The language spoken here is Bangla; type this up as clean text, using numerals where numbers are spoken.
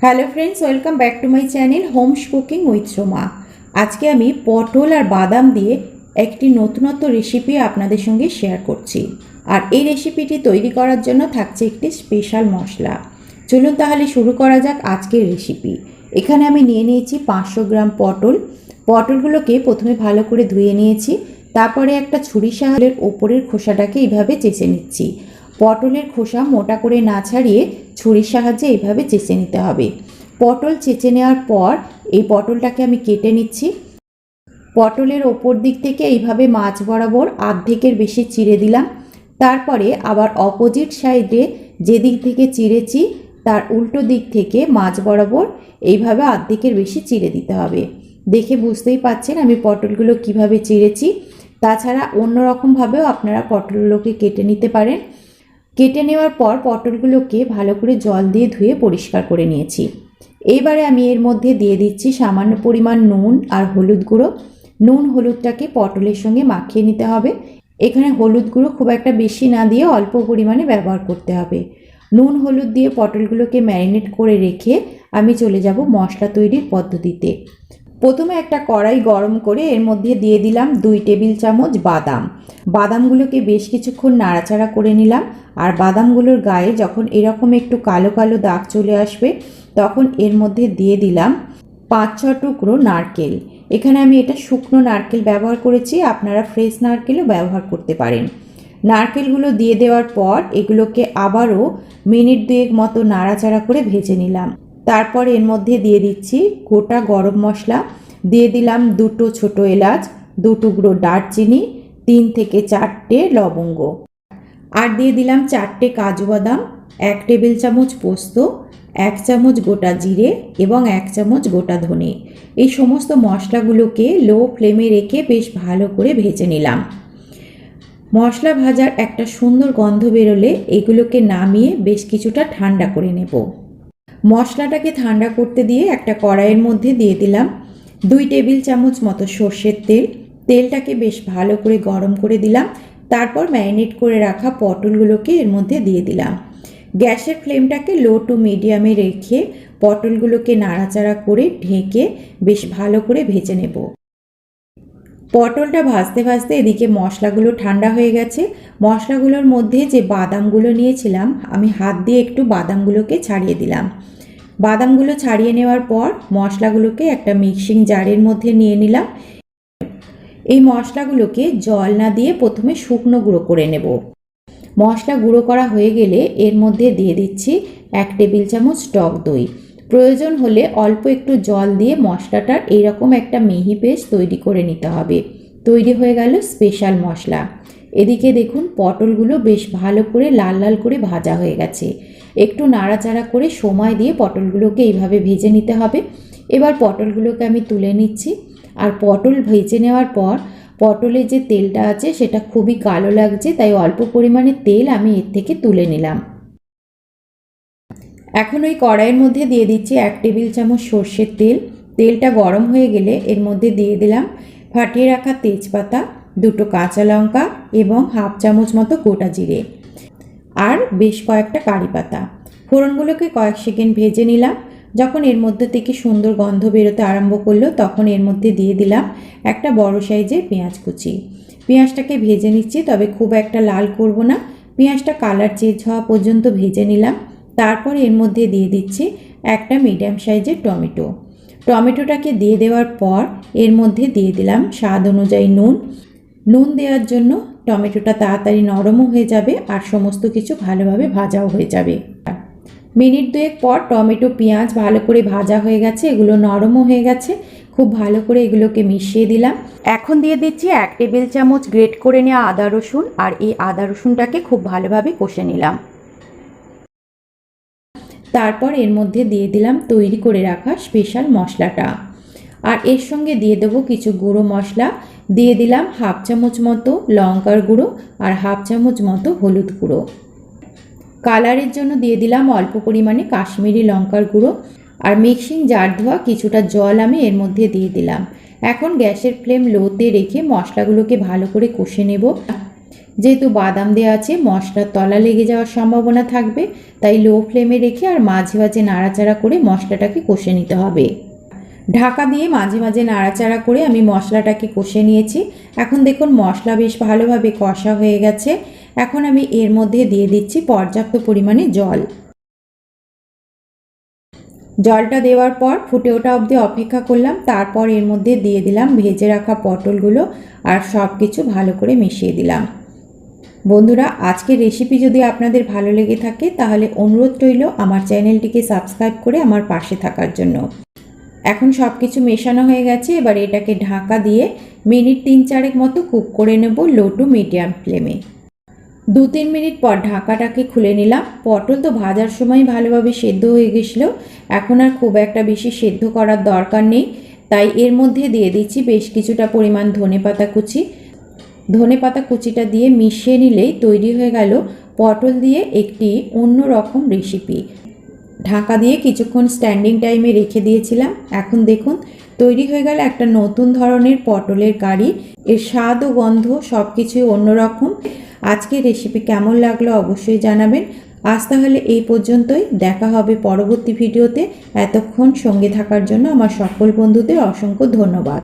Hello friends, welcome back to my channel Holmes cooking with Soma. আজকে আমি পটল আর বাদাম দিয়ে একটি নতুনত্ব রেসিপি আপনাদের সঙ্গে শেয়ার করছি। আর এই রেসিপিটি তৈরি করার জন্য থাকছে একটি স্পেশাল মশলা। চলুন তাহলে শুরু করা যাক আজকের রেসিপি। এখানে আমি নিয়ে নিয়েছি 500 গ্রাম পটল। পটলগুলোকে প্রথমে ভালো করে ধুয়ে নিয়েছি, তারপরে একটা ছুরির সাহায্যে ওপরের খোসাটাকে এইভাবে চেঁচে নিচ্ছি। পটলের খোসা মোটা করে না ছাড়িয়ে ছুরির সাহায্যে এইভাবে চেঁচে নিতে হবে। পটল চেঁচে নেওয়ার পর এই পটলটাকে আমি কেটে নিচ্ছি। পটলের ওপর দিক থেকে এইভাবে মাঝ বরাবর অর্ধেকের বেশি চিড়ে দিলাম। তারপরে আবার অপোজিট সাইডে যে দিক থেকে চিড়েছি তার উল্টো দিক থেকে মাঝ বরাবর এইভাবে অর্ধেকের বেশি চিড়ে দিতে হবে। দেখে বুঝতেই পাচ্ছেন আমি পটলগুলো কিভাবে চিড়েছি। তাছাড়া অন্যরকমভাবেও আপনারা পটলগুলোকে কেটে নিতে পারেন। কেটে নেওয়ার পর পটলগুলোকে ভালো করে জল দিয়ে ধুয়ে পরিষ্কার করে নিয়েছি। এইবারে আমি এর মধ্যে দিয়ে দিচ্ছি সামান্য পরিমাণ নুন আর হলুদ গুঁড়ো। নুন হলুদটাকে পটলের সঙ্গে মাখিয়ে নিতে হবে। এখানে হলুদ গুঁড়ো খুব একটা বেশি না দিয়ে অল্প পরিমাণে ব্যবহার করতে হবে। নুন হলুদ দিয়ে পটলগুলোকে ম্যারিনেট করে রেখে আমি চলে যাব মশলা তৈরির পদ্ধতিতে। প্রথমে একটা কড়াই গরম করে এর মধ্যে দিয়ে দিলাম 2 টেবিল চামচ বাদাম। বাদামগুলোকে বেশ কিছুক্ষণ নাড়াচাড়া করে নিলাম। আর বাদামগুলোর গায়ে যখন এরকম একটু কালো কালো দাগ চলে আসবে তখন এর মধ্যে দিয়ে দিলাম 5-6 টুকরো নারকেল। এখানে আমি এটা শুকনো নারকেল ব্যবহার করেছি, আপনারা ফ্রেশ নারকেলও ব্যবহার করতে পারেন। নারকেলগুলো দিয়ে দেওয়ার পর এগুলোকে আবারও মিনিট 2 মতো নাড়াচাড়া করে ভেজে নিলাম। তারপর এর মধ্যে দিয়ে দিচ্ছি গোটা গরম মশলা, দিয়ে দিলাম 2 ছোটো এলাচ, 2 টুকরো দারচিনি, 3 থেকে 4টে লবঙ্গ, আর দিয়ে দিলাম 4টে কাজু বাদাম, 1 টেবিল চামচ পোস্ত, 1 চামচ গোটা জিরে এবং 1 চামচ গোটা ধনে। এই সমস্ত মশলাগুলোকে লো ফ্লেমে রেখে বেশ ভালো করে ভেজে নিলাম। মশলা ভাজার একটা সুন্দর গন্ধ বেরোলে এগুলোকে নামিয়ে বেশ কিছুটা ঠান্ডা করে নেব। মশলাটাকে ঠান্ডা করতে দিয়ে একটা কড়াইয়ের মধ্যে দিয়ে দিলাম 2 টেবিল চামচ মতো সর্ষের তেল। তেলটাকে বেশ ভালো করে গরম করে দিলাম। তারপর ম্যারিনেট করে রাখা পটলগুলোকে এর মধ্যে দিয়ে দিলাম। গ্যাসের ফ্লেমটাকে লো টু মিডিয়ামে রেখে পটলগুলোকে নাড়াচাড়া করে ঢেকে বেশ ভালো করে ভেজে নেব। পটলটা ভাজতে ভাজতে এদিকে মশলাগুলো ঠান্ডা হয়ে গেছে। মশলাগুলোর মধ্যে যে বাদামগুলো নিয়েছিলাম আমি হাত দিয়ে একটু বাদামগুলোকে ছাড়িয়ে দিলাম। বাদামগুলো ছাড়িয়ে নেওয়ার পর মশলাগুলোকে একটা মিক্সিং জারের মধ্যে নিয়ে নিলাম। এই মশলাগুলোকে জল না দিয়ে প্রথমে শুকনো গুঁড়ো করে নেব। মশলা গুঁড়ো করা হয়ে গেলে এর মধ্যে দিয়ে দিচ্ছি 1 টেবিল চামচ টক দই। প্রয়োজন হলে অল্প একটু জল দিয়ে মশলাটার এইরকম একটা মিহি পেস্ট তৈরি করে নিতে হবে। তৈরি হয়ে গেল স্পেশাল মশলা। এদিকে দেখুন পটলগুলো বেশ ভালো করে লাল লাল করে ভাজা হয়ে গেছে। একটু নাড়াচাড়া করে সময় দিয়ে পটলগুলোকে এইভাবে ভেজে নিতে হবে। এবার পটলগুলোকে আমি তুলে নিচ্ছি। আর পটল ভেজে নেওয়ার পর পটলের যে তেলটা আছে সেটা খুবই কালো লাগছে, তাই অল্প পরিমাণে তেল আমি এর থেকে তুলে নিলাম। এখন ওই কড়াইয়ের মধ্যে দিয়ে দিচ্ছি 1 টেবিল চামচ সর্ষের তেল। তেলটা গরম হয়ে গেলে এর মধ্যে দিয়ে দিলাম ফাটিয়ে রাখা তেজপাতা, 2টো কাঁচা লঙ্কা এবং 1/2 চামচ মতো গোটা জিরে, আর বেশ কয়েকটা কারি পাতা। ফোড়নগুলোকে কয়েক সেকেন্ড ভেজে নিলাম। যখন এর মধ্যে থেকে সুন্দর গন্ধ বেরোতে আরম্ভ করলো তখন এর মধ্যে দিয়ে দিলাম একটা বড় সাইজের পেঁয়াজ কুচি। পেঁয়াজটাকে ভেজে নিচ্ছি, তবে খুব একটা লাল করব না। পেঁয়াজটা কালার চেঞ্জ হওয়া পর্যন্ত ভেজে নিলাম। তারপর এর মধ্যে দিয়ে দিচ্ছি একটা মিডিয়াম সাইজের টমেটো। টমেটোটাকে দিয়ে দেওয়ার পর এর মধ্যে দিয়ে দিলাম স্বাদ অনুযায়ী নুন। নুন দেওয়ার জন্য টমেটোটা তাড়াতাড়ি নরমও হয়ে যাবে আর সমস্ত কিছু ভালোভাবে ভাজাও হয়ে যাবে। মিনিট 2 পর টমেটো পেঁয়াজ ভালো করে ভাজা হয়ে গেছে, এগুলো নরমও হয়ে গেছে। খুব ভালো করে এগুলোকে মিশিয়ে দিলাম। এখন দিয়ে দিচ্ছি 1 টেবিল চামচ গ্রেট করে নেওয়া আদা রসুন, আর এই আদা রসুনটাকে খুব ভালোভাবে কষে নিলাম। তারপর এর মধ্যে দিয়ে দিলাম তৈরি করে রাখা স্পেশাল মশলাটা, আর এর সঙ্গে দিয়ে দেবো কিছু গুঁড়ো মশলা। দিয়ে দিলাম 1/2 চামচ মতো লঙ্কার গুঁড়ো আর 1/2 চামচ মতো হলুদ গুঁড়ো। কালারের জন্য দিয়ে দিলাম অল্প পরিমাণে কাশ্মীরি লঙ্কার গুঁড়ো, আর মিক্সিং জার ধোয়া কিছুটা জল আমি এর মধ্যে দিয়ে দিলাম। এখন গ্যাসের ফ্লেম লোতে রেখে মশলাগুলোকে ভালো করে কষে নেব। যেহেতু বাদাম দেওয়া আছে মশলার তলা লেগে যাওয়ার সম্ভাবনা থাকবে, তাই লো ফ্লেমে রেখে আর মাঝে মাঝে নাড়াচাড়া করে মশলাটাকে কষে নিতে হবে। ঢাকা দিয়ে মাঝে মাঝে নাড়াচাড়া করে আমি মশলাটাকে কষে নিয়েছি। এখন দেখুন মশলা বেশ ভালোভাবে কষা হয়ে গেছে। এখন আমি এর মধ্যে দিয়ে দিচ্ছি পর্যাপ্ত পরিমাণে জল। জলটা দেওয়ার পর ফুটে ওঠা অবধি অপেক্ষা করলাম। তারপর এর মধ্যে দিয়ে দিলাম ভেজে রাখা পটলগুলো আর সব কিছু ভালো করে মিশিয়ে দিলাম। বন্ধুরা, আজকের রেসিপি যদি আপনাদের ভালো লেগে থাকে তাহলে অনুরোধ রইল আমার চ্যানেলটিকে সাবস্ক্রাইব করে আমার পাশে থাকার জন্য। এখন সব কিছু মেশানো হয়ে গেছে। এবার এটাকে ঢাকা দিয়ে মিনিট 3-4 মতো কুক করে নেব লো টু মিডিয়াম ফ্লেমে। 2-3 মিনিট পর ঢাকাটাকে খুলে নিলাম। পটল তো ভাজার সময় ভালোভাবে সেদ্ধ হয়ে গেছিলো, এখন আর খুব একটা বেশি সেদ্ধ করার দরকার নেই। তাই এর মধ্যে দিয়ে দিচ্ছি বেশ কিছুটা পরিমাণ ধনেপাতা কুচি। ধনেপাতা কুচিটা দিয়ে মিশিয়ে নিলেই তৈরি হয়ে গেল পটল দিয়ে একটি অন্যরকম রেসিপি। ঢাকা দিয়ে কিছুক্ষণ স্ট্যান্ডিং টাইমে রেখে দিয়েছিলাম। এখন দেখুন তৈরি হয়ে গেল একটা নতুন ধরনের পটলের কারি। এর স্বাদ ও গন্ধ সব কিছুই অন্যরকম। আজকের রেসিপি কেমন লাগলো অবশ্যই জানাবেন। আজ তাহলে এই পর্যন্তই, দেখা হবে পরবর্তী ভিডিওতে। এতক্ষণ সঙ্গে থাকার জন্য আমার সকল বন্ধুদের অসংখ্য ধন্যবাদ।